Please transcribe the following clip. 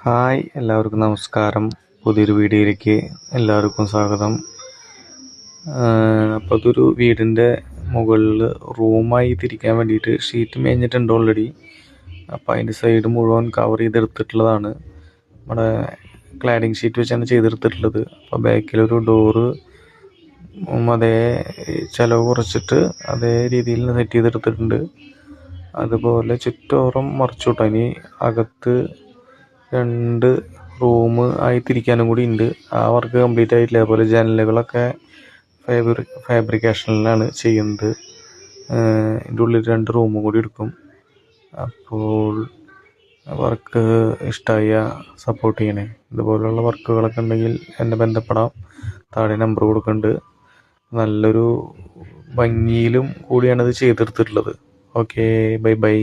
Hi, എല്ലാവർക്കും നമസ്കാരം. പുതിയൊരു വീഡിയോയിലേക്ക് എല്ലാവർക്കും സ്വാഗതം. അപ്പോൾ അതൊരു വീടിൻ്റെ മുകളിൽ റൂമായി തിരിക്കാൻ വേണ്ടിയിട്ട് ഷീറ്റ് മേഞ്ഞിട്ടുണ്ട് ഓൾറെഡി. അപ്പോൾ അതിൻ്റെ സൈഡ് മുഴുവൻ കവർ ചെയ്തെടുത്തിട്ടുള്ളതാണ്. നമ്മുടെ ക്ലാഡിങ് ഷീറ്റ് വെച്ചാണ് ചെയ്തെടുത്തിട്ടുള്ളത്. അപ്പോൾ ബാക്കിലൊരു ഡോറ് അതേ ചിലവ് കുറച്ചിട്ട് അതേ രീതിയിൽ സെറ്റ് ചെയ്തെടുത്തിട്ടുണ്ട്. അതുപോലെ ചുറ്റോറും മറിച്ചു വിട്ടോ. ഇനി അകത്ത് 2 റൂം ആയി തിരിക്കാനും കൂടി ഉണ്ട്. ആ വർക്ക് കംപ്ലീറ്റ് ആയിട്ടില്ല. അതുപോലെ ജനലുകളൊക്കെ ഫാബ്രിക്കേഷനിലാണ് ചെയ്യുന്നത്. ഇതിൻ്റെ ഉള്ളിൽ 2 റൂമും കൂടി എടുക്കും. അപ്പോൾ വർക്ക് ഇഷ്ടമായ സപ്പോർട്ട് ചെയ്യണേ. ഇതുപോലുള്ള വർക്കുകളൊക്കെ ഉണ്ടെങ്കിൽ എന്നെ ബന്ധപ്പെടാം. താഴെ നമ്പർ കൊടുക്കുന്നുണ്ട്. നല്ലൊരു ഭംഗിയിലും കൂടിയാണ് ഇത് ചെയ്തെടുത്തിട്ടുള്ളത്. Okay, bye bye.